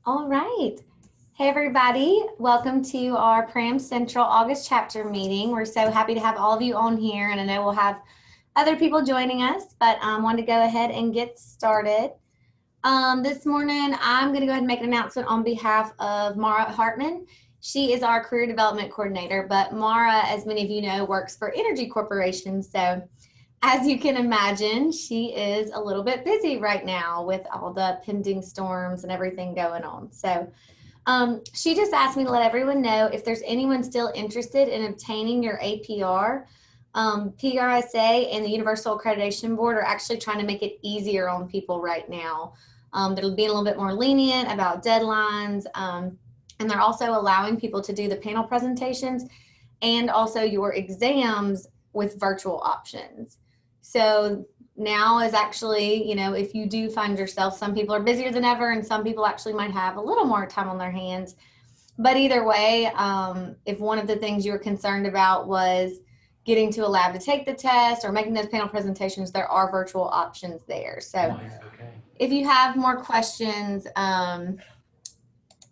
All right. Hey, everybody. Welcome to our Pram Central August chapter meeting. We're so happy to have all of you on here, and I know we'll have other people joining us, but I wanted to go ahead and get started. This morning, I'm going to go ahead and make an announcement on behalf of Mara Hartman. She is our career development coordinator, but Mara, as many of you know, works for Energy Corporation. So as you can imagine, she is a little bit busy right now with all the pending storms and everything going on. So she just asked me to let everyone know if there's anyone still interested in obtaining your APR. PRSA and the Universal Accreditation Board are actually trying to make it easier on people right now. They're being a little bit more lenient about deadlines, and they're also allowing people to do the panel presentations and also your exams with virtual options. So now is actually, if you do find yourself, some people are busier than ever and some people actually might have a little more time on their hands. But either way, if one of the things you were concerned about was getting to a lab to take the test or making those panel presentations, there are virtual options there. So if you have more questions,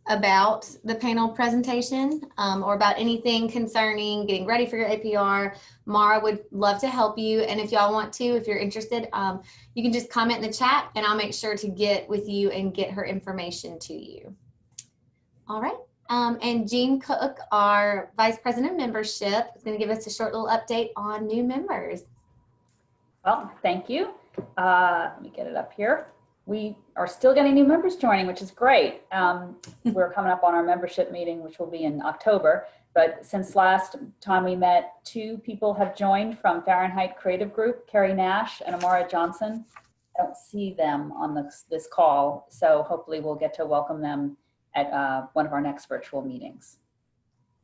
about the panel presentation or about anything concerning getting ready for your APR, Mara would love to help you. And if y'all want to, if you're interested, you can just comment in the chat and I'll make sure to get with you and get her information to you. All right. And Jean Cook, our Vice President of Membership, is going to give us a short little update on new members. Well, thank you. Let me get it up here. We are still getting new members joining, which is great. We're coming up on our membership meeting, which will be in October. But since last time we met, 2 people have joined from Fahrenheit Creative Group, Carrie Nash and Amara Johnson. I don't see them on this call, so hopefully we'll get to welcome them at one of our next virtual meetings.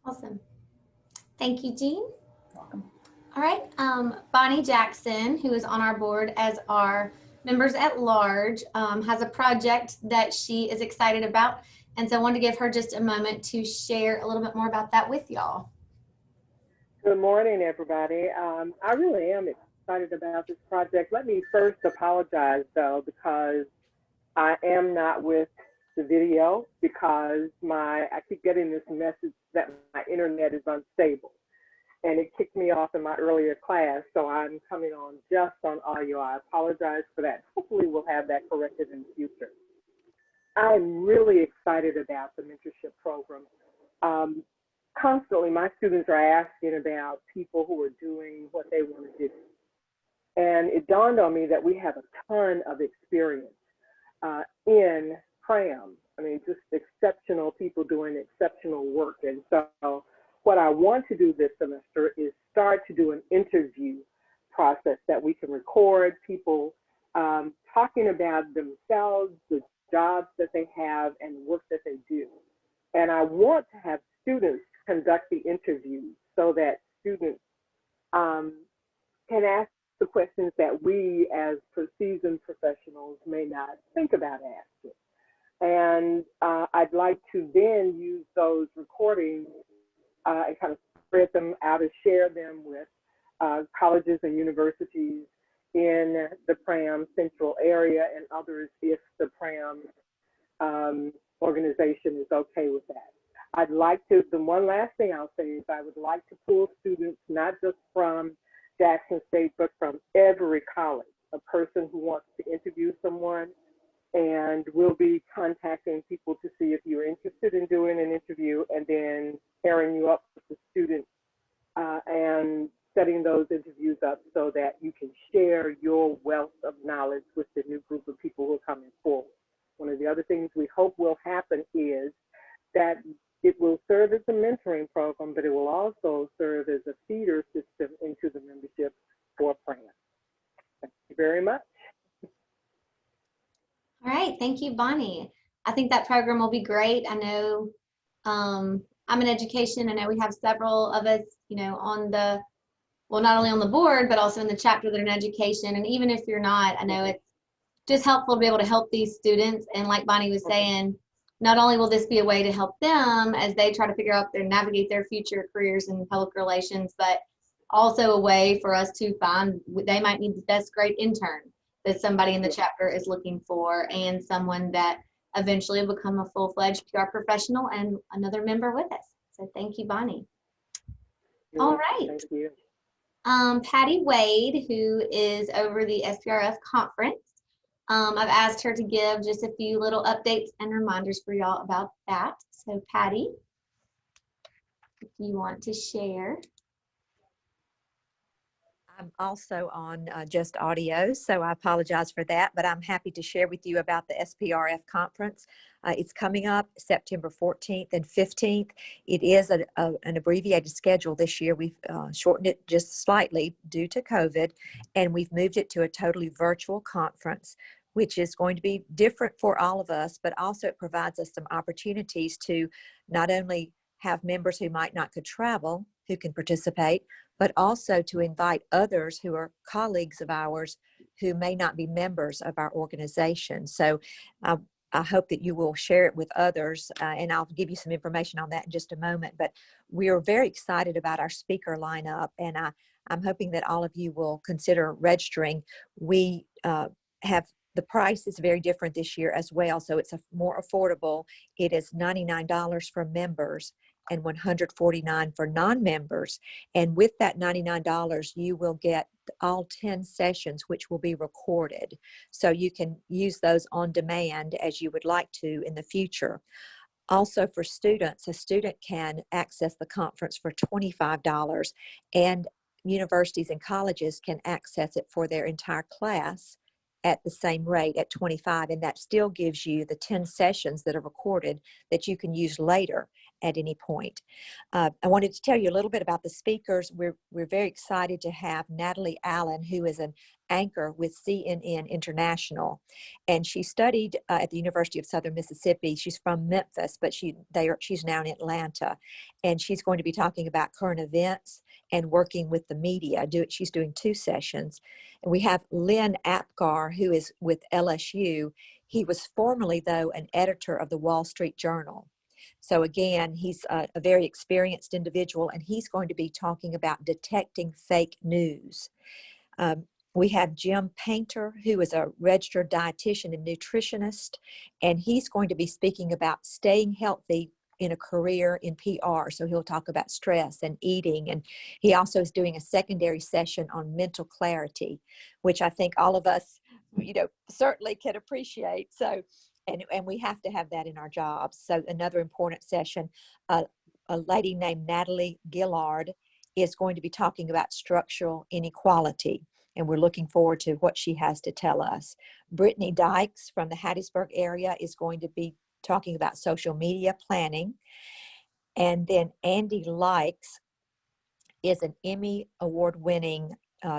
Awesome. Thank you, Jean. Welcome. All right. Bonnie Jackson, who is on our board as our members at large, has a project that she is excited about. And so I wanted to give her just a moment to share a little bit more about that with y'all. Good morning, everybody. I really am excited about this project. Let me first apologize, though, because I am not with the video because I keep getting this message that my internet is unstable. And it kicked me off in my earlier class, so I'm coming on just on audio. I apologize for that. Hopefully we'll have that corrected in the future. I'm really excited about the mentorship program. Constantly, my students are asking about people who are doing what they want to do. And it dawned on me that we have a ton of experience in Pram. I mean, just exceptional people doing exceptional work. And so what I want to do this semester is start to do an interview process that we can record people talking about themselves, the jobs that they have, and the work that they do. And I want to have students conduct the interviews so that students can ask the questions that we as seasoned professionals may not think about asking. And I'd like to then use those recordings and kind of spread them out and share them with colleges and universities in the Pram Central area and others if the Pram organization is okay with that. I'd like to, the one last thing I'll say is I would like to pull students not just from Jackson State, but from every college, a person who wants to interview someone. And we'll be contacting people to see if you're interested in doing an interview and then pairing you up with the student and setting those interviews up so that you can share your wealth of knowledge with the new group of people who are coming forward. One of the other things we hope will happen is that it will serve as a mentoring program, but it will also serve as a feeder system into the membership for Pram. Thank you very much. All right, thank you, Bonnie. I think that program will be great. I know I'm in education. I know we have several of us, on the, well, not only on the board, but also in the chapter that are in education. And even if you're not, I know it's just helpful to be able to help these students. And like Bonnie was saying, not only will this be a way to help them as they try to figure out navigate their future careers in public relations, but also a way for us to find, they might need the best great intern that somebody in the chapter is looking for, and someone that eventually become a full-fledged PR professional and another member with us. So thank you, Bonnie. All right. Thank you. Patty Wade, who is over the SPRF conference. I've asked her to give just a few little updates and reminders for y'all about that. So Patty, if you want to share. I'm also on just audio, so I apologize for that, but I'm happy to share with you about the SPRF conference. It's coming up September 14th and 15th. It is an abbreviated schedule this year. We've shortened it just slightly due to COVID, and we've moved it to a totally virtual conference, which is going to be different for all of us, but also it provides us some opportunities to not only have members who might not could travel who can participate, but also to invite others who are colleagues of ours who may not be members of our organization. So I hope that you will share it with others, and I'll give you some information on that in just a moment. But we are very excited about our speaker lineup, and I'm hoping that all of you will consider registering. We have the price is very different this year as well, so it's more affordable. It is $99 for members and $149 for non-members. And with that $99, you will get all 10 sessions, which will be recorded. So you can use those on demand as you would like to in the future. Also for students, a student can access the conference for $25, and universities and colleges can access it for their entire class at the same rate at $25, and that still gives you the 10 sessions that are recorded that you can use later at any point. I wanted to tell you a little bit about the speakers. We're very excited to have Natalie Allen, who is an anchor with CNN International, and she studied at the University of Southern Mississippi. She's from Memphis, but she's now in Atlanta, and she's going to be talking about current events and working with the media. She's doing 2 sessions. And we have Len Apgar, who is with LSU. He was formerly, though, an editor of the Wall Street Journal. So again, he's a very experienced individual, and he's going to be talking about detecting fake news. We have Jim Painter, who is a registered dietitian and nutritionist, and he's going to be speaking about staying healthy in a career in PR. So he'll talk about stress and eating, and he also is doing a secondary session on mental clarity, which I think all of us, certainly can appreciate. So, and we have to have that in our jobs. So another important session, a lady named Natalie Gillard is going to be talking about structural inequality, and we're looking forward to what she has to tell us. Brittany Dykes from the Hattiesburg area is going to be talking about social media planning. And then Andy Likes is an Emmy award-winning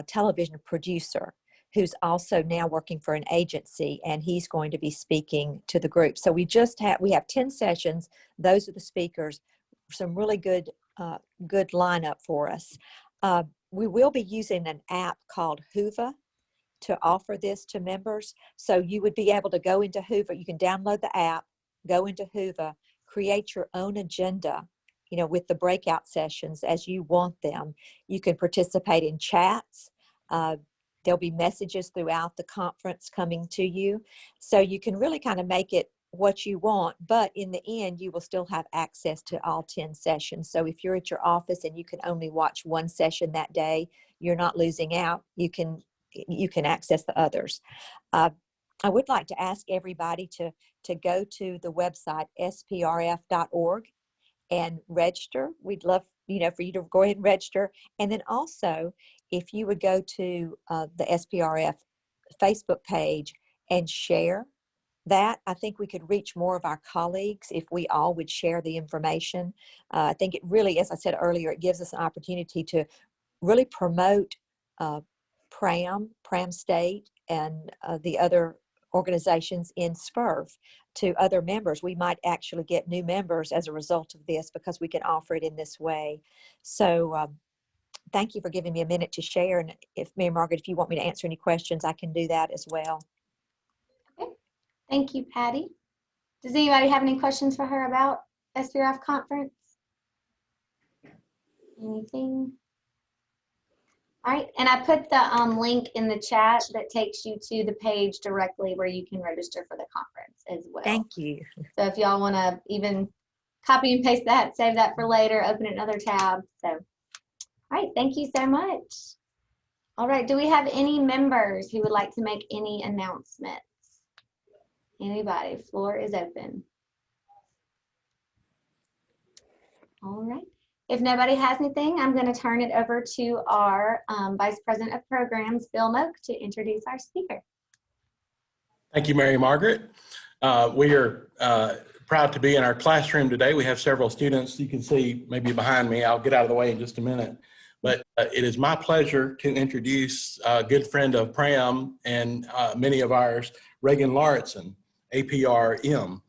television producer who's also now working for an agency, and he's going to be speaking to the group. So we have 10 sessions. Those are the speakers. Some really good lineup for us. We will be using an app called Whova to offer this to members. So you would be able to go into Whova. You can download the app, go into Whova, create your own agenda, with the breakout sessions as you want them. You can participate in chats. There'll be messages throughout the conference coming to you. So you can really kind of make it what you want, but in the end, you will still have access to all 10 sessions. So if you're at your office and you can only watch one session that day, you're not losing out. You can access the others. I would like to ask everybody to go to the website sprf.org and register. We'd love for you to go ahead and register. And then also, if you would go to the SPRF Facebook page and share that, I think we could reach more of our colleagues if we all would share the information. I think it really, as I said earlier, it gives us an opportunity to really promote PRAM State, and the other organizations in SPRF to other members. We might actually get new members as a result of this because we can offer it in this way. So thank you for giving me a minute to share. And if Mary Margaret, if you want me to answer any questions, I can do that as well. Okay. Thank you, Patty. Does anybody have any questions for her about SPRF conference? Anything? All right, and I put the link in the chat that takes you to the page directly where you can register for the conference as well. Thank you. So if y'all want to even copy and paste that, save that for later, open another tab. So, all right, thank you so much. All right, do we have any members who would like to make any announcements? Anybody? Floor is open. All right. If nobody has anything, I'm going to turn it over to our Vice President of Programs, Bill Moak, to introduce our speaker. Thank you, Mary Margaret. We are proud to be in our classroom today. We have several students you can see maybe behind me. I'll get out of the way in just a minute. But it is my pleasure to introduce a good friend of Pram and many of ours, Reagan Lauritsen, APRM.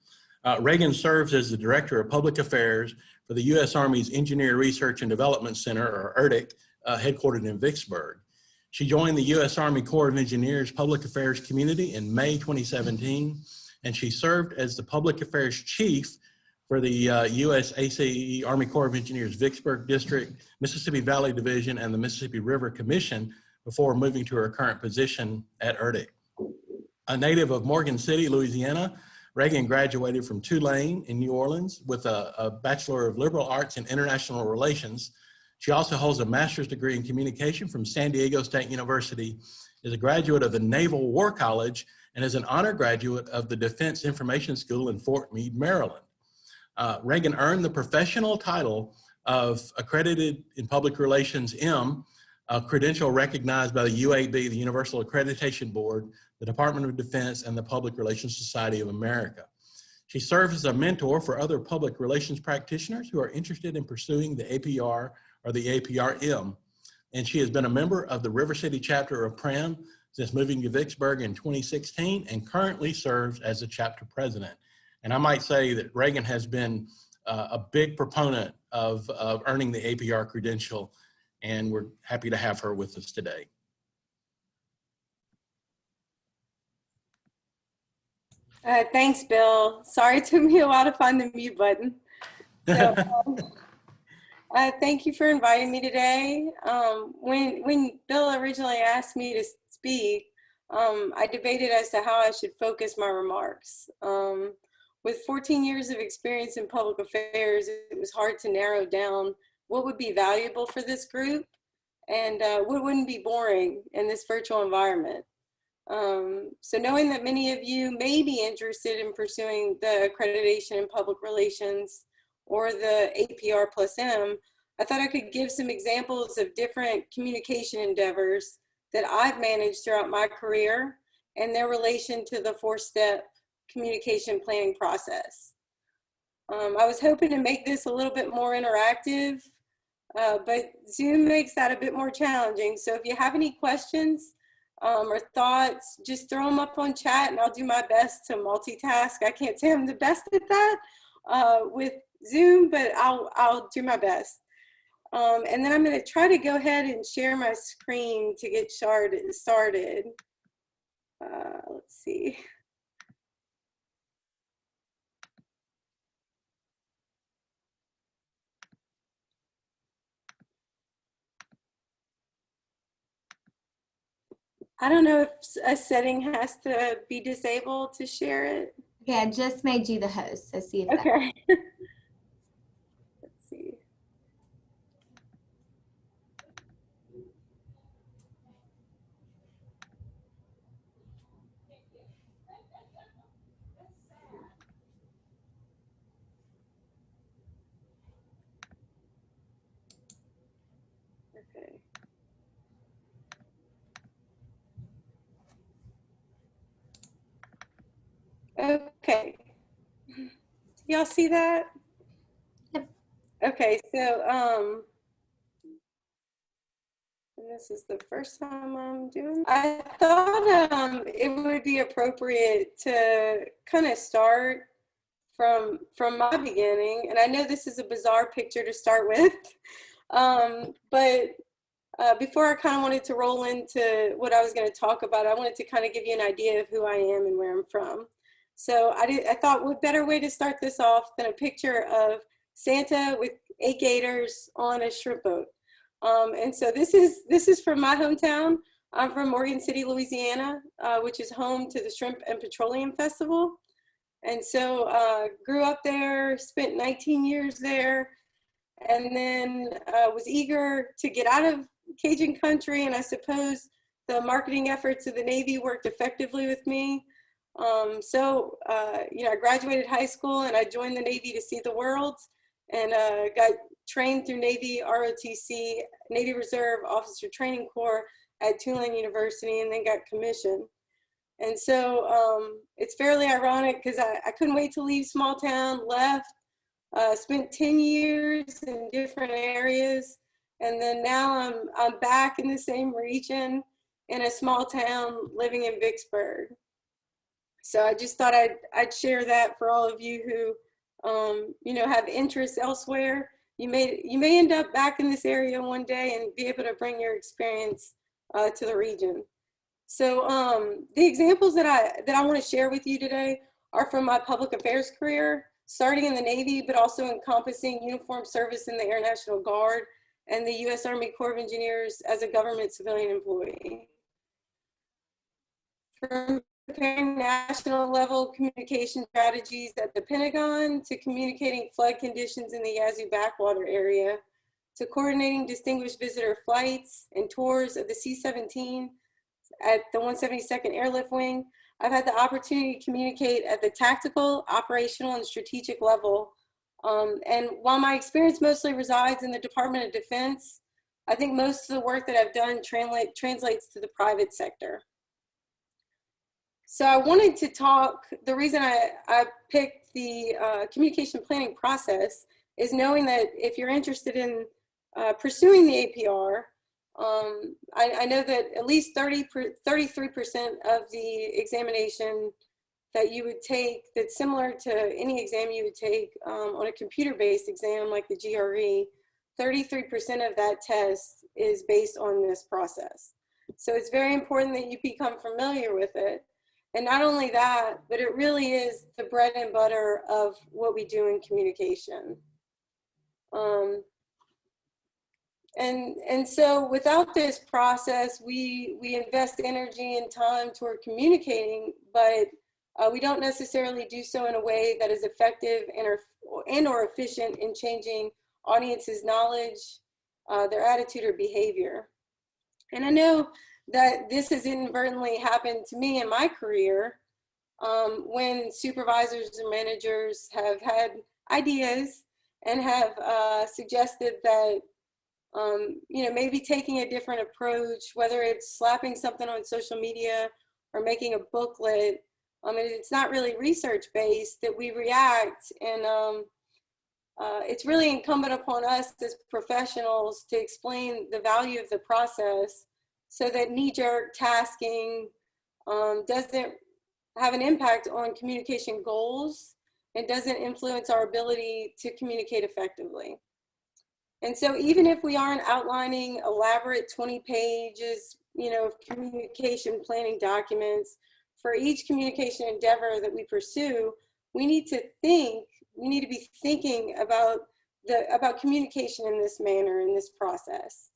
Reagan serves as the Director of Public Affairs for the U.S. Army's Engineer Research and Development Center, or ERDIC, headquartered in Vicksburg. She joined the U.S. Army Corps of Engineers Public Affairs Community in May 2017, and she served as the Public Affairs Chief for the U.S. ACE Army Corps of Engineers Vicksburg District, Mississippi Valley Division, and the Mississippi River Commission before moving to her current position at ERDIC. A native of Morgan City, Louisiana, Reagan graduated from Tulane in New Orleans with a Bachelor of Liberal Arts in International Relations. She also holds a master's degree in communication from San Diego State University, is a graduate of the Naval War College, and is an honor graduate of the Defense Information School in Fort Meade, Maryland. Reagan earned the professional title of Accredited in Public Relations M, a credential recognized by the UAB, the Universal Accreditation Board, the Department of Defense, and the Public Relations Society of America. She serves as a mentor for other public relations practitioners who are interested in pursuing the APR or the APRM. And she has been a member of the River City chapter of PRAM since moving to Vicksburg in 2016 and currently serves as the chapter president. And I might say that Reagan has been a big proponent of earning the APR credential, and we're happy to have her with us today. Thanks, Bill. Sorry it took me a while to find the mute button. So, thank you for inviting me today. When Bill originally asked me to speak, I debated as to how I should focus my remarks. With 14 years of experience in public affairs, it was hard to narrow down what would be valuable for this group and what wouldn't be boring in this virtual environment. So knowing that many of you may be interested in pursuing the accreditation in public relations or the APR+M, I thought I could give some examples of different communication endeavors that I've managed throughout my career and their relation to the 4-step communication planning process. I was hoping to make this a little bit more interactive, but Zoom makes that a bit more challenging. So if you have any questions or thoughts, just throw them up on chat and I'll do my best to multitask. I can't say I'm the best at that with Zoom, but I'll do my best. And then I'm going to try to go ahead and share my screen to get started. Let's see. I don't know if a setting has to be disabled to share it. Yeah, I just made you the host, so see if that. Okay. Let's see. Okay. Okay. Y'all see that? Yep. Okay, so this is the first time I'm doing. I thought it would be appropriate to kind of start from my beginning, and I know this is a bizarre picture to start with, but before I kind of wanted to roll into what I was going to talk about, I wanted to kind of give you an idea of who I am and where I'm from. So I thought what better way to start this off than a picture of Santa with 8 gators on a shrimp boat. And so this is from my hometown. I'm from Morgan City, Louisiana, which is home to the Shrimp and Petroleum Festival. And so grew up there, spent 19 years there, and then was eager to get out of Cajun country. And I suppose the marketing efforts of the Navy worked effectively with me. I graduated high school and I joined the Navy to see the world, and got trained through Navy ROTC, Navy Reserve Officer Training Corps at Tulane University, and then got commissioned. And so it's fairly ironic because I couldn't wait to leave small town, left, spent 10 years in different areas, and then now I'm back in the same region in a small town living in Vicksburg. So I just thought I'd share that for all of you who have interests elsewhere. You may end up back in this area one day and be able to bring your experience to the region. So the examples that I want to share with you today are from my public affairs career, starting in the Navy, but also encompassing uniform service in the Air National Guard and the U.S. Army Corps of Engineers as a government civilian employee. From preparing national level communication strategies at the Pentagon, to communicating flood conditions in the Yazoo backwater area, to coordinating distinguished visitor flights and tours of the C-17 at the 172nd Airlift Wing, I've had the opportunity to communicate at the tactical, operational, and strategic level. And while my experience mostly resides in the Department of Defense, I think most of the work that I've done translates to the private sector. So I wanted to talk, the reason I picked the communication planning process is knowing that if you're interested in pursuing the APR, I know that at least 33% of the examination that you would take that's similar to any exam you would take on a computer-based exam like the GRE, 33% of that test is based on this process. So it's very important that you become familiar with it. And not only that, but it really is the bread and butter of what we do in communication. And so without this process, we invest energy and time toward communicating, but we don't necessarily do so in a way that is effective and or efficient in changing audiences' knowledge, their attitude or behavior. And I know that this has inadvertently happened to me in my career when supervisors and managers have had ideas and have suggested that maybe taking a different approach, whether it's slapping something on social media or making a booklet, and it's not really research-based, that we react. And it's really incumbent upon us as professionals to explain the value of the process so that knee-jerk tasking doesn't have an impact on communication goals and doesn't influence our ability to communicate effectively. And so even if we aren't outlining elaborate 20 pages, of communication planning documents, for each communication endeavor that we pursue, we need to be thinking about communication in this manner, in this process.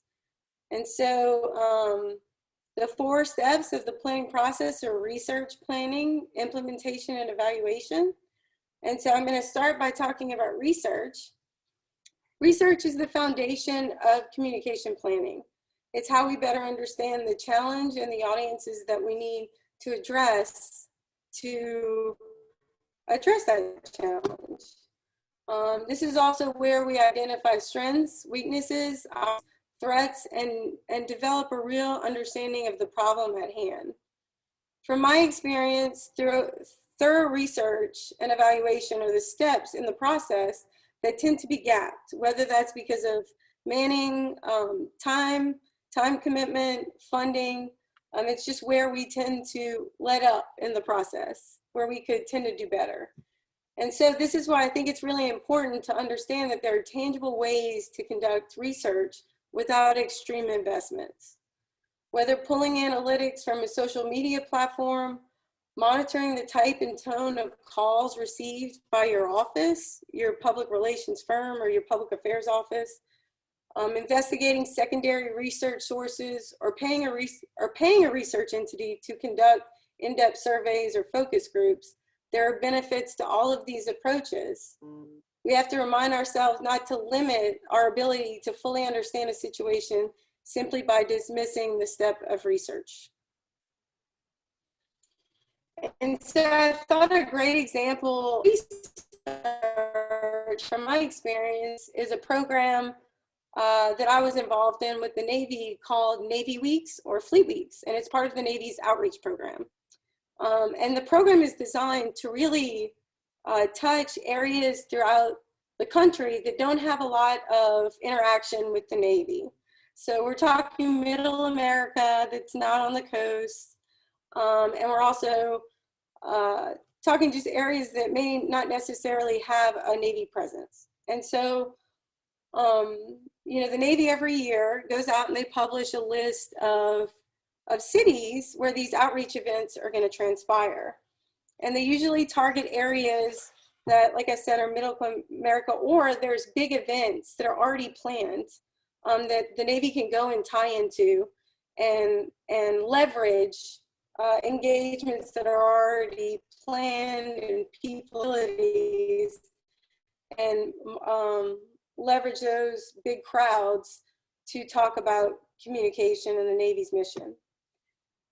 And so the 4 steps of the planning process are research, planning, implementation, and evaluation. And so I'm going to start by talking about research. Research is the foundation of communication planning. It's how we better understand the challenge and the audiences that we need to address that challenge. This is also where we identify strengths, weaknesses, threats, and develop a real understanding of the problem at hand. From my experience, thorough research and evaluation are the steps in the process that tend to be gapped, whether that's because of manning, time commitment, funding. It's just where we tend to let up in the process, where we could tend to do better. And so this is why I think it's really important to understand that there are tangible ways to conduct research without extreme investments. Whether pulling analytics from a social media platform, monitoring the type and tone of calls received by your office, your public relations firm, or your public affairs office, investigating secondary research sources, or paying a research entity to conduct in-depth surveys or focus groups. There are benefits to all of these approaches. We have to remind ourselves not to limit our ability to fully understand a situation simply by dismissing the step of research. And so I thought a great example from my experience is a program that I was involved in with the Navy called Navy Weeks or Fleet Weeks, and it's part of the Navy's outreach program. And the program is designed to really touch areas throughout the country that don't have a lot of interaction with the Navy. So we're talking middle America that's not on the coast, and we're also talking just areas that may not necessarily have a Navy presence. And so, you know, the Navy every year goes out and they publish a list of cities where these outreach events are going to transpire. And they usually target areas that, like I said, are middle America, or there's big events that are already planned that the Navy can go and tie into and leverage engagements that are already planned and people and leverage those big crowds to talk about communication and the Navy's mission.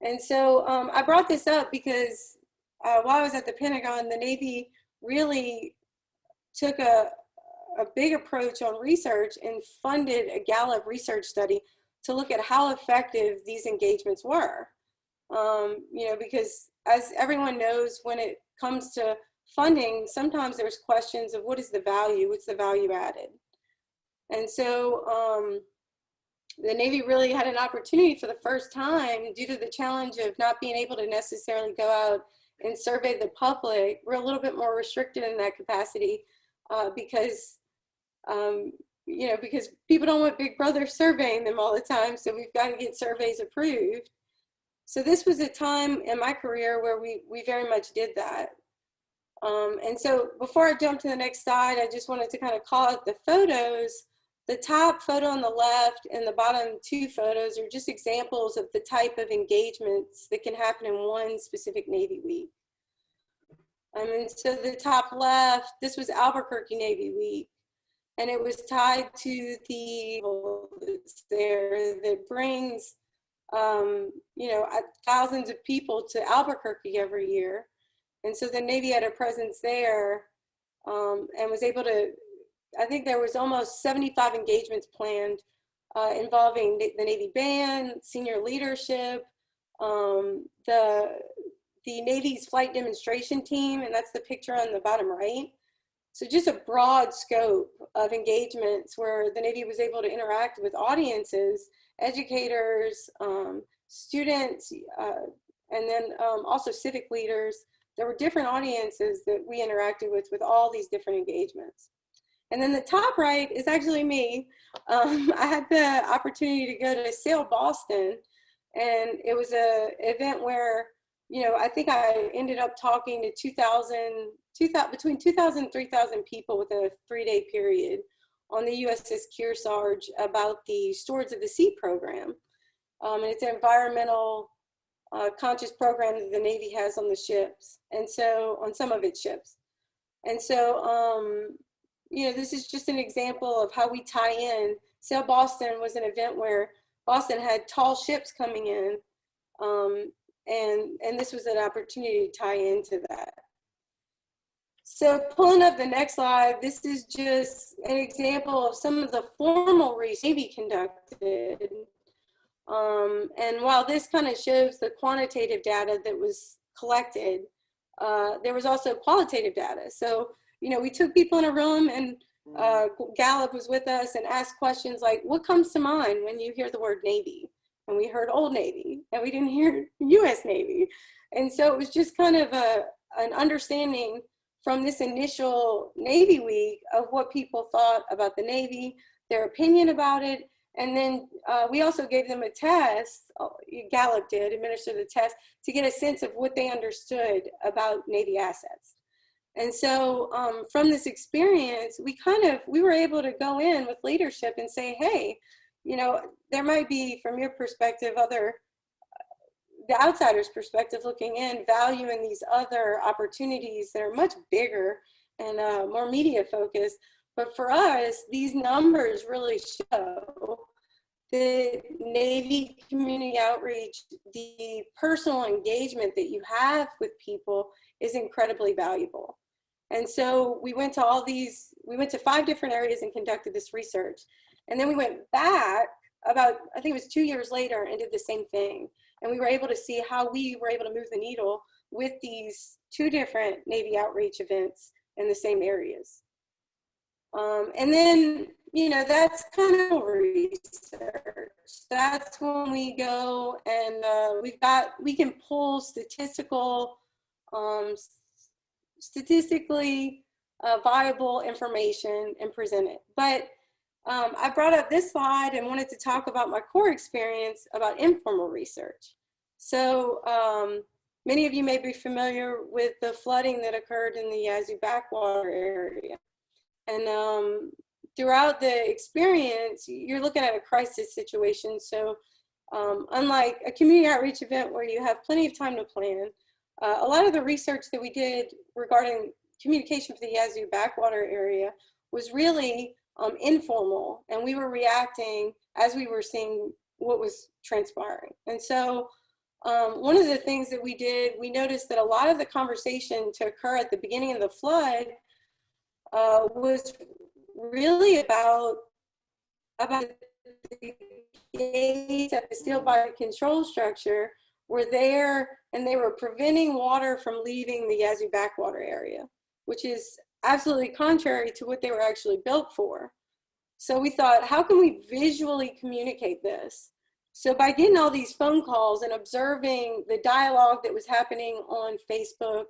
And so I brought this up because while I was at the Pentagon, the Navy really took a big approach on research and funded a Gallup research study to look at how effective these engagements were. You know, because as everyone knows, when it comes to funding, sometimes there's questions of what is the value, what's the value added. And so the Navy really had an opportunity for the first time, due to the challenge of not being able to necessarily go out and survey the public. We're a little bit more restricted in that capacity because, you know, because people don't want Big Brother surveying them all the time, so we've got to get surveys approved. So this was a time in my career where we very much did that. And so before I jump to the next slide, I just wanted to kind of call out the photos. The top photo on the left and the bottom two photos are just examples of the type of engagements that can happen in one specific Navy week. And so the top left, this was Albuquerque Navy Week, and it was tied to the that's there that brings you know, thousands of people to Albuquerque every year. And so the Navy had a presence there and was able to, I think there was almost 75 engagements planned involving the Navy band, senior leadership, the Navy's flight demonstration team, and that's the picture on the bottom right. So just a broad scope of engagements where the Navy was able to interact with audiences, educators, students, and then also civic leaders. There were different audiences that we interacted with all these different engagements. And then the top right is actually me. I had the opportunity to go to Sail Boston, and it was an event where, you know, I think I ended up talking to between 2,000 and 3,000 people within a 3-day period on the USS Kearsarge about the Stewards of the Sea program. And it's an environmental conscious program that the Navy has on the ships, and so on some of its ships. And so, you know, this is just an example of how we tie in. Sail Boston was an event where Boston had tall ships coming in, and this was an opportunity to tie into that. So pulling up the next slide, this is just an example of some of the formal research Navy conducted. And while this kind of shows the quantitative data that was collected, there was also qualitative data. So, you know, we took people in a room, and Gallup was with us and asked questions like, what comes to mind when you hear the word Navy? And we heard Old Navy, and we didn't hear US Navy. And so it was just kind of an understanding from this initial Navy week of what people thought about the Navy, their opinion about it. And then we also gave them a test, Gallup did, administer the test, to get a sense of what they understood about Navy assets. And so from this experience, we were able to go in with leadership and say, hey, you know, there might be, from your perspective, the outsider's perspective looking in, value in these other opportunities that are much bigger and more media focused. But for us, these numbers really show the Navy community outreach, the personal engagement that you have with people is incredibly valuable. And so we went to 5 different areas and conducted this research. And then we went back about, I think it was 2 years later, and did the same thing. And we were able to see how we were able to move the needle with these 2 different Navy outreach events in the same areas. And then, you know, that's kind of research. That's when we go and we can pull statistically viable information and present it. But I brought up this slide and wanted to talk about my core experience about informal research. So many of you may be familiar with the flooding that occurred in the Yazoo backwater area. And throughout the experience, you're looking at a crisis situation. So unlike a community outreach event where you have plenty of time to plan, a lot of the research that we did regarding communication for the Yazoo backwater area was really informal, and we were reacting as we were seeing what was transpiring. And so one of the things that we did, we noticed that a lot of the conversation to occur at the beginning of the flood was really about the gates at the steel body control structure were there, and they were preventing water from leaving the Yazoo backwater area, which is absolutely contrary to what they were actually built for. So we thought, how can we visually communicate this? So by getting all these phone calls and observing the dialogue that was happening on Facebook,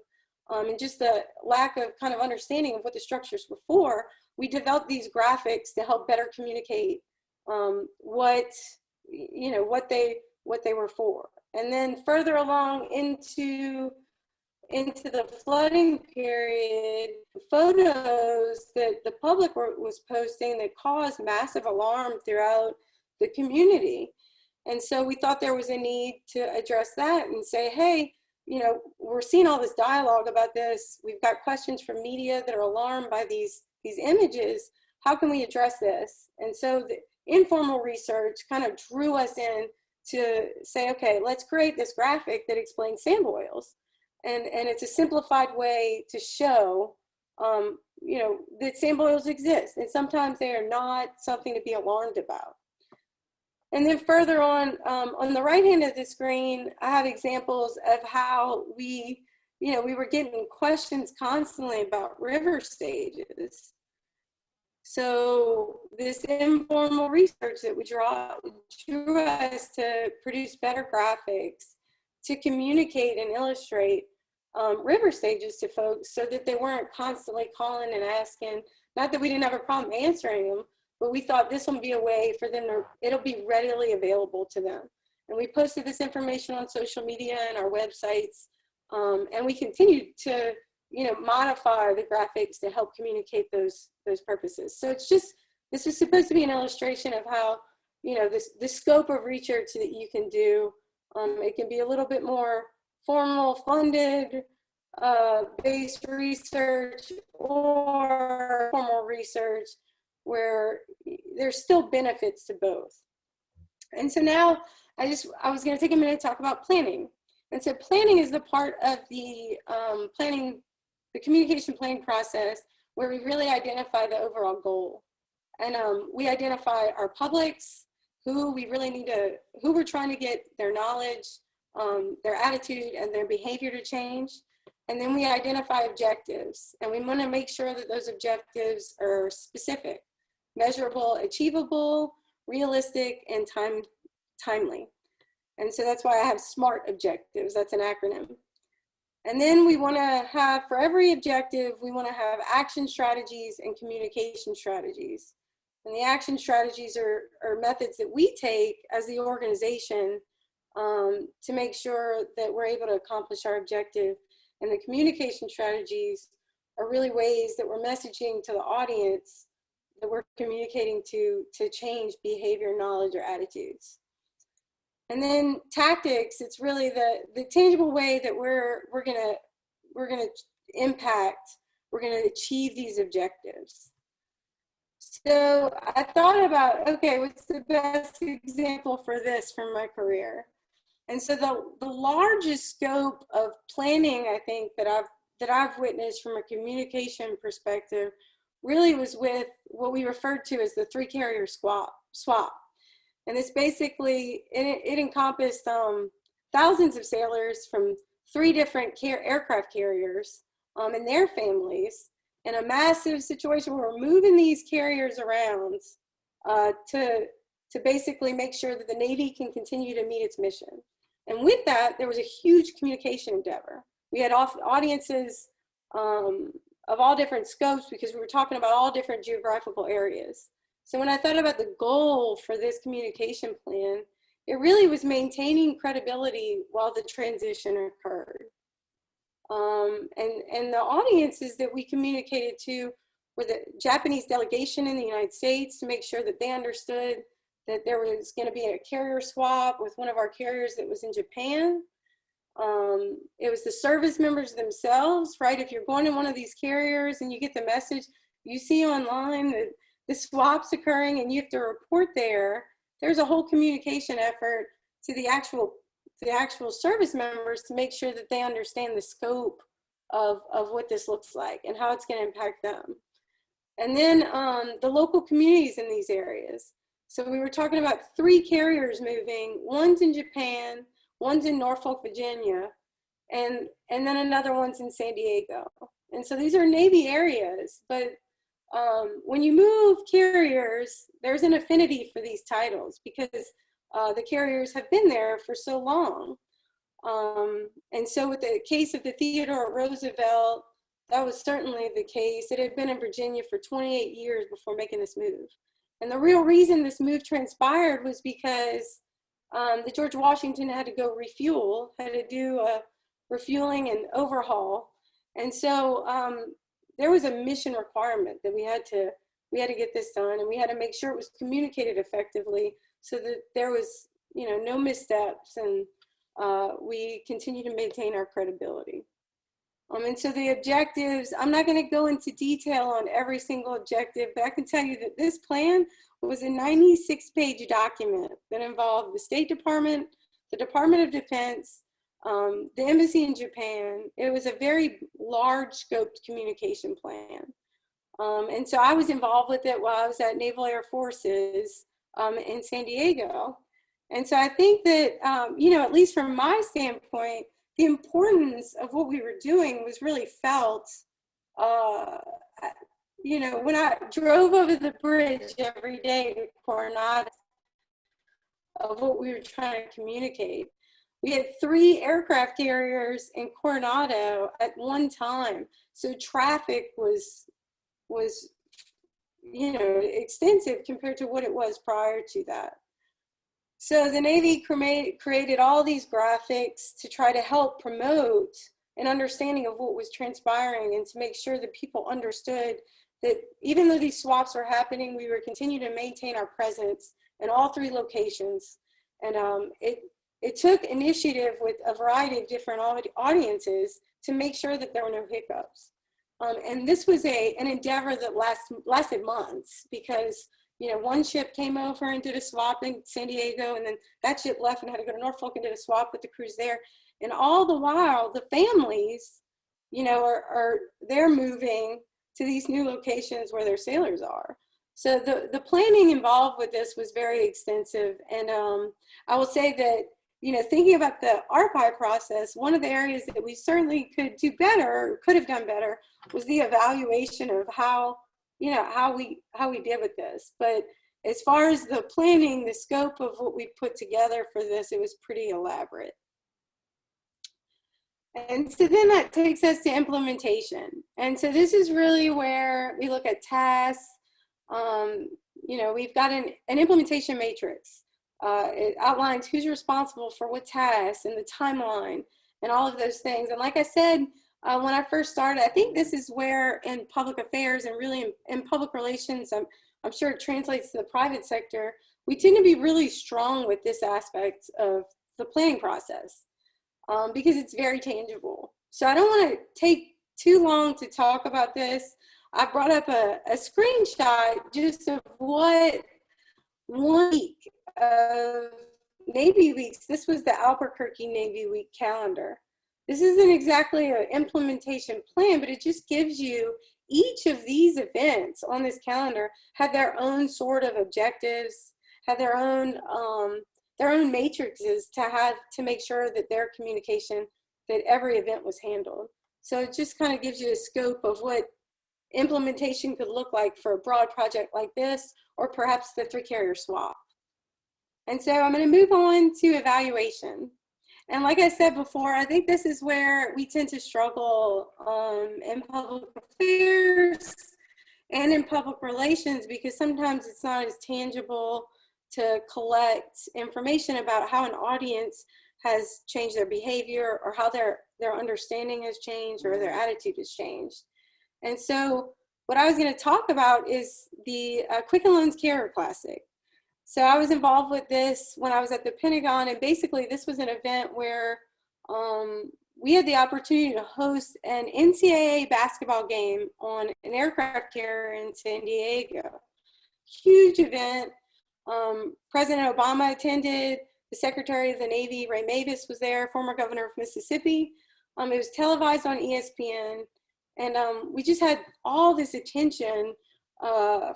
and just the lack of kind of understanding of what the structures were for, we developed these graphics to help better communicate what they were for. And then further along into the flooding period, photos that the public was posting that caused massive alarm throughout the community. And so we thought there was a need to address that and say, hey, you know, we're seeing all this dialogue about this. We've got questions from media that are alarmed by these images. How can we address this? And so the informal research kind of drew us in to say, okay, let's create this graphic that explains sand boils. And it's a simplified way to show, you know, that sand boils exist. And sometimes they are not something to be alarmed about. And then further on the right hand of the screen, I have examples of how we were getting questions constantly about river stages. So this informal research that we drew us to produce better graphics to communicate and illustrate river stages to folks so that they weren't constantly calling and asking. Not that we didn't have a problem answering them, but we thought this would be a way for them it'll be readily available to them. And we posted this information on social media and our websites, and we continued to, you know, modify the graphics to help communicate those purposes. So it's just, this is supposed to be an illustration of how, you know, the scope of research that you can do. It can be a little bit more formal, funded, based research, or formal research, where there's still benefits to both. And so now I was going to take a minute to talk about planning. And so planning is the part of the the communication planning process where we really identify the overall goal. And we identify our publics, who we're trying to get their knowledge, their attitude, and their behavior to change. And then we identify objectives, and we want to make sure that those objectives are specific, measurable, achievable, realistic, and timely. And so that's why I have SMART objectives. That's an acronym. And then we want to have, for every objective, we want to have action strategies and communication strategies. And the action strategies are methods that we take as the organization to make sure that we're able to accomplish our objective. And the communication strategies are really ways that we're messaging to the audience that we're communicating to change behavior, knowledge, or attitudes. And then tactics, it's really the tangible way that we're gonna impact, we're gonna achieve these objectives. So I thought about, okay, what's the best example for this from my career? And so the largest scope of planning, I think, that I've witnessed from a communication perspective really was with what we referred to as the 3-carrier swap. And it's basically, it encompassed thousands of sailors from 3 different aircraft carriers and their families in a massive situation where we're moving these carriers around to basically make sure that the Navy can continue to meet its mission. And with that, there was a huge communication endeavor. We had audiences of all different scopes because we were talking about all different geographical areas. So when I thought about the goal for this communication plan, it really was maintaining credibility while the transition occurred. And the audiences that we communicated to were the Japanese delegation in the United States to make sure that they understood that there was going to be a carrier swap with one of our carriers that was in Japan. It was the service members themselves, right? If you're going to one of these carriers and you get the message, you see online that the swap's occurring and you have to report there's a whole communication effort to the actual service members to make sure that they understand the scope of what this looks like and how it's going to impact them. And then the local communities in these areas. So we were talking about 3 carriers moving, one's in Japan, one's in Norfolk, Virginia, and then another one's in San Diego. And so these are Navy areas, but when you move carriers, there's an affinity for these titles because the carriers have been there for so long. And so with the case of the Theodore Roosevelt, that was certainly the case. It had been in Virginia for 28 years before making this move. And the real reason this move transpired was because the George Washington had to go refuel, had to do a refueling and overhaul. And so there was a mission requirement that we had to get this done, and we had to make sure it was communicated effectively so that there was, no missteps, and we continue to maintain our credibility. And so the objectives, I'm not going to go into detail on every single objective, but I can tell you that this plan was a 96-page document that involved the State Department, the Department of Defense, the embassy in Japan. It was a very large scoped communication plan. And so I was involved with it while I was at Naval Air Forces in San Diego. And so I think that, at least from my standpoint, the importance of what we were doing was really felt, when I drove over the bridge every day to Coronado of what we were trying to communicate. We had 3 aircraft carriers in Coronado at one time. So traffic was extensive compared to what it was prior to that. So the Navy created all these graphics to try to help promote an understanding of what was transpiring and to make sure that people understood that even though these swaps were happening, we were continuing to maintain our presence in all 3 locations. And it took initiative with a variety of different audiences to make sure that there were no hiccups. And this was an endeavor that lasted months because one ship came over and did a swap in San Diego, and then that ship left and had to go to Norfolk and did a swap with the crews there. And all the while, the families, they're moving to these new locations where their sailors are. So the planning involved with this was very extensive. And I will say that, thinking about the archive process, one of the areas that we certainly could do better, could have done better, was the evaluation of how we did with this. But as far as the planning, the scope of what we put together for this, it was pretty elaborate. And so then that takes us to implementation. And so this is really where we look at tasks. We've got an implementation matrix. It outlines who's responsible for what tasks and the timeline and all of those things. And like I said, when I first started. I think this is where in public affairs and really in public relations, I'm sure it translates to the private sector, we tend to be really strong with this aspect of the planning process because it's very tangible. So I don't want to take too long to talk about this. I brought up a screenshot just of what 1 week of Navy weeks. This was the Albuquerque Navy Week calendar. This isn't exactly an implementation plan, but it just gives you each of these events on this calendar have their own sort of objectives, have their own matrices to make sure that their communication, that every event was handled. So it just kind of gives you a scope of what implementation could look like for a broad project like this, or perhaps the 3-carrier swap. And so I'm going to move on to evaluation. And like I said before, I think this is where we tend to struggle in public affairs and in public relations, because sometimes it's not as tangible to collect information about how an audience has changed their behavior, or how their understanding has changed, or their attitude has changed. And so what I was going to talk about is the Quicken Loans Carrier Classic. So I was involved with this when I was at the Pentagon, and basically this was an event where we had the opportunity to host an NCAA basketball game on an aircraft carrier in San Diego. Huge event. President Obama attended, the Secretary of the Navy, Ray Mabus, was there, former governor of Mississippi. It was televised on ESPN, and we just had all this attention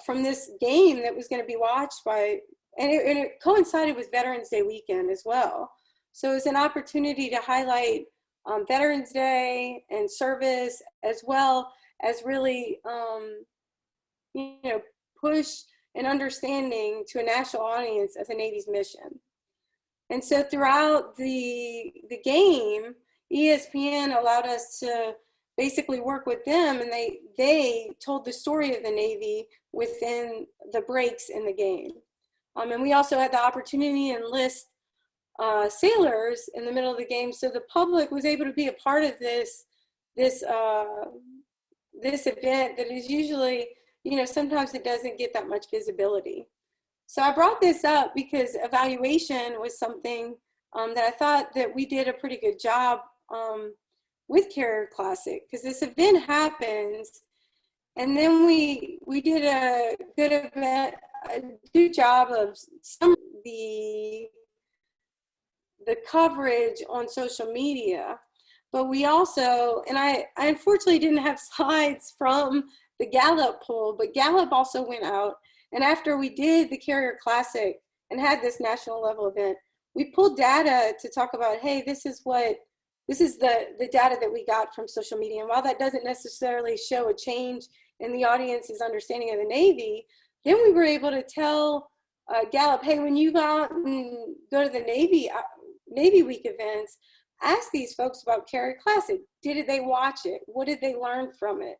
from this game that was going to be watched by, and it coincided with Veterans Day weekend as well. So it was an opportunity to highlight Veterans Day and service, as well as really, push an understanding to a national audience of the Navy's mission. And so throughout the game, ESPN allowed us to basically work with them, and they told the story of the Navy within the breaks in the game. And we also had the opportunity to enlist sailors in the middle of the game, so the public was able to be a part of this event that is usually, sometimes it doesn't get that much visibility. So I brought this up because evaluation was something that I thought that we did a pretty good job with Carrier Classic, because this event happens, and then we did a good job of some of the coverage on social media. But we also, and I unfortunately didn't have slides from the Gallup poll, but Gallup also went out, and after we did the Carrier Classic and had this national level event, we pulled data to talk about, hey, this is the data that we got from social media. And while that doesn't necessarily show a change in the audience's understanding of the Navy, then we were able to tell Gallup, hey, when you go out and go to the Navy Week events, ask these folks about Carrier Classic. Did they watch it? What did they learn from it?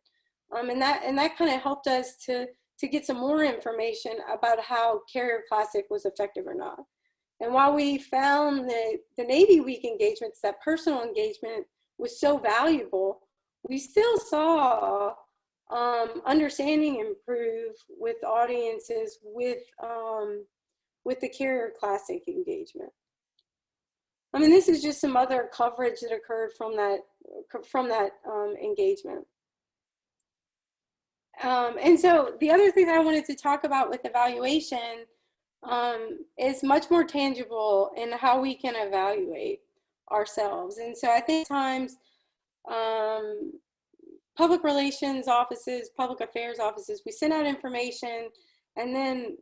And that kind of helped us to get some more information about how Carrier Classic was effective or not. And while we found that the Navy Week engagements, that personal engagement was so valuable, we still saw understanding improve with audiences with the Carrier Classic engagement. I mean, this is just some other coverage that occurred from that engagement. And so the other thing that I wanted to talk about with evaluation is much more tangible in how we can evaluate ourselves. And so I think times public relations offices, public affairs offices, we send out information, and then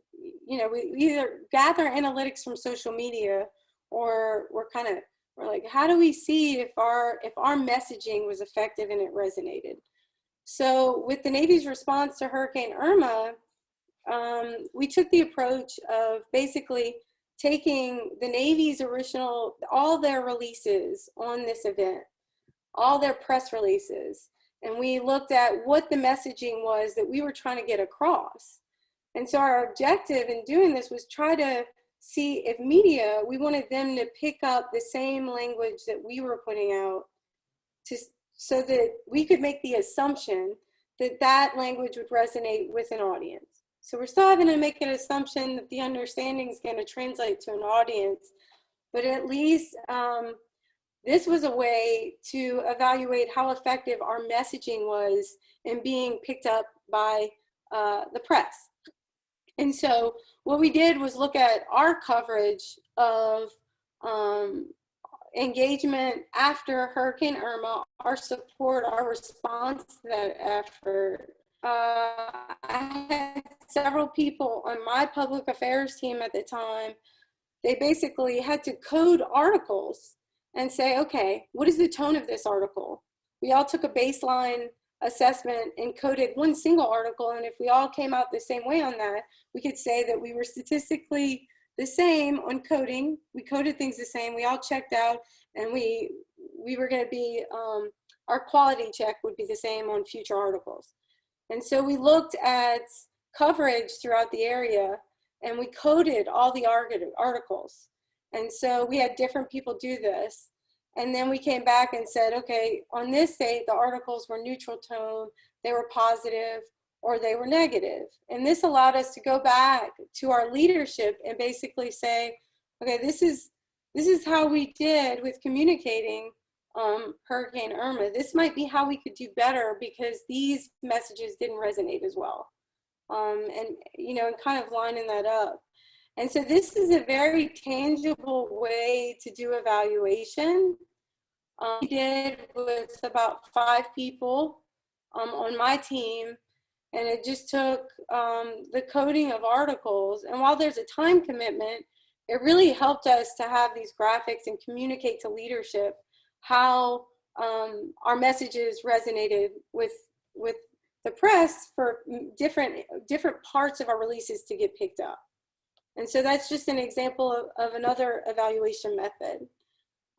we either gather analytics from social media, or we're like, how do we see if our messaging was effective and it resonated? So with the Navy's response to Hurricane Irma, we took the approach of basically taking the Navy's original, all their releases on this event, all their press releases, and we looked at what the messaging was that we were trying to get across. And so our objective in doing this was try to see if media, we wanted them to pick up the same language that we were putting out so that we could make the assumption that that language would resonate with an audience. So we're still having to make an assumption that the understanding is going to translate to an audience, but at least this was a way to evaluate how effective our messaging was in being picked up by the press. And so what we did was look at our coverage of engagement after Hurricane Irma, our support, our response to that effort. I had several people on my public affairs team at the time. They basically had to code articles and say, okay, what is the tone of this article? We all took a baseline assessment and coded one single article, and if we all came out the same way on that, we could say that we were statistically the same on coding. We coded things the same. We all checked out, and we were going to be, our quality check would be the same on future articles. And so we looked at coverage throughout the area, and we coded all the articles. And so we had different people do this. And then we came back and said, okay, on this date, the articles were neutral tone, they were positive, or they were negative. And this allowed us to go back to our leadership and basically say, okay, this is how we did with communicating Hurricane Irma. This might be how we could do better because these messages didn't resonate as well. And kind of lining that up. And so this is a very tangible way to do evaluation. We did with about 5 people on my team, and it just took the coding of articles. And while there's a time commitment, it really helped us to have these graphics and communicate to leadership how our messages resonated with the press for different parts of our releases to get picked up. And so that's just an example of another evaluation method.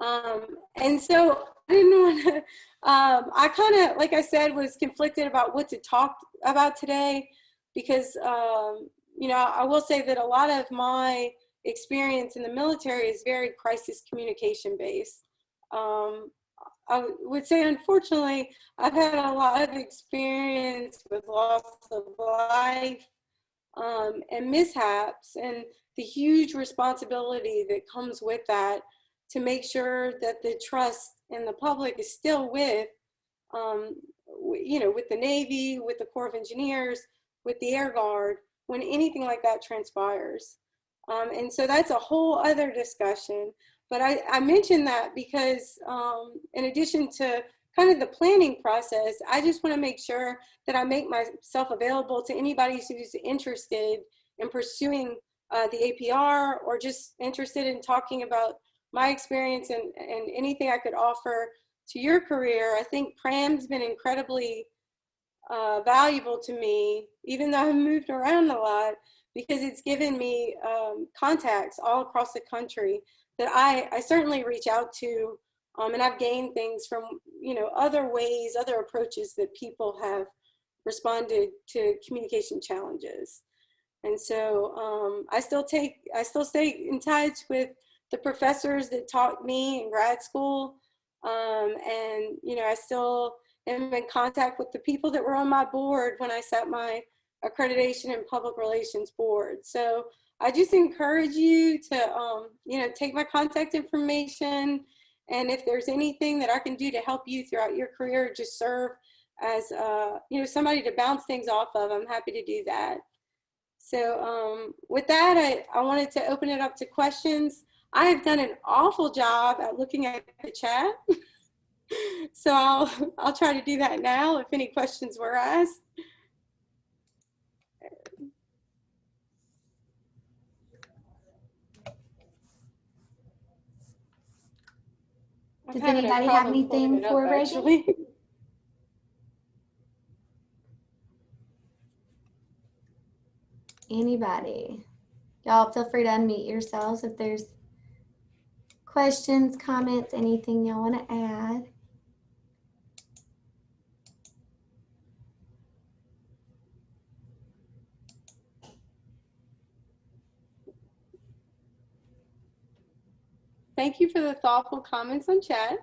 And so I didn't want to, I kind of, like I said, was conflicted about what to talk about today because, I will say that a lot of my experience in the military is very crisis communication based. I would say, unfortunately, I've had a lot of experience with loss of life and mishaps, and the huge responsibility that comes with that to make sure that the trust in the public is still with the Navy, with the Corps of Engineers, with the Air Guard, when anything like that transpires. And so that's a whole other discussion. But I mentioned that because in addition to kind of the planning process, I just want to make sure that I make myself available to anybody who's interested in pursuing the APR or just interested in talking about my experience and anything I could offer to your career. I think PRAM's been incredibly valuable to me, even though I've moved around a lot, because it's given me contacts all across the country that I certainly reach out to, and I've gained things from other ways, other approaches that people have responded to communication challenges. And so I still stay in touch with the professors that taught me in grad school, and I still am in contact with the people that were on my board when I sat my accreditation and public relations board. So I just encourage you to, take my contact information. And if there's anything that I can do to help you throughout your career, just serve as, somebody to bounce things off of, I'm happy to do that. So with that, I wanted to open it up to questions. I have done an awful job at looking at the chat. So I'll try to do that now if any questions were asked. Does anybody have anything for Reagan? Anybody? Y'all feel free to unmute yourselves if there's questions, comments, anything y'all want to add. Thank you for the thoughtful comments on chat.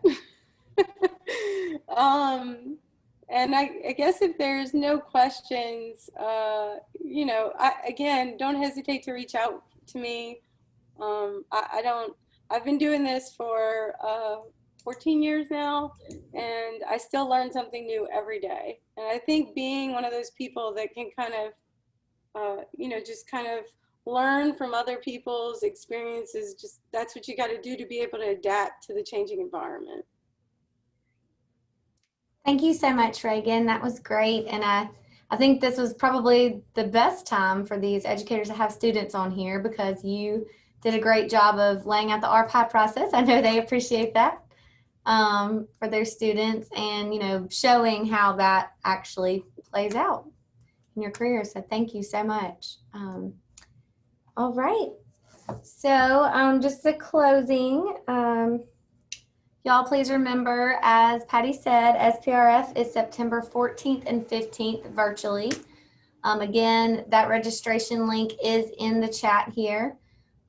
And I guess if there's no questions, you know, again, don't hesitate to reach out to me. I've been doing this for 14 years now, and I still learn something new every day. And I think being one of those people that can kind of, you know, just kind of learn from other people's experiences, just that's what you got to do to be able to adapt to the changing environment. Thank you so much, Reagan. That was great. And I think this was probably the best time for these educators to have students on here, because you did a great job of laying out the RPI process. I know they appreciate that for their students, and, you know, showing how that actually plays out in your career. So thank you so much. All right. So just a closing. Y'all please remember, as Patty said, SPRF is September 14th and 15th virtually. Again, that registration link is in the chat here.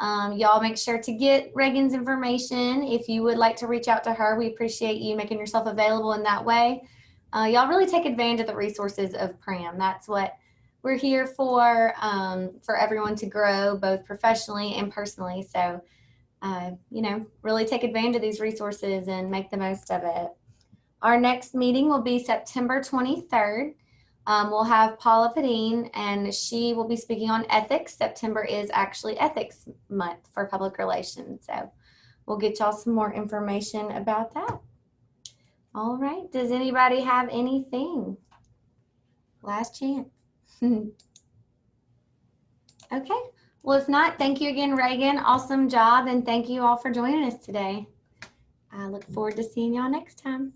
Y'all make sure to get Reagan's information. If you would like to reach out to her, we appreciate you making yourself available in that way. Y'all really take advantage of the resources of PRAM. That's what we're here for everyone to grow both professionally and personally. So you know, really take advantage of these resources and make the most of it. Our next meeting will be September 23rd. We'll have Paula Padine, and she will be speaking on ethics. September is actually Ethics Month for Public Relations. So we'll get y'all some more information about that. All right. Does anybody have anything? Last chance. Okay. Well, if not, thank you again, Reagan. Awesome job. And thank you all for joining us today. I look forward to seeing y'all next time.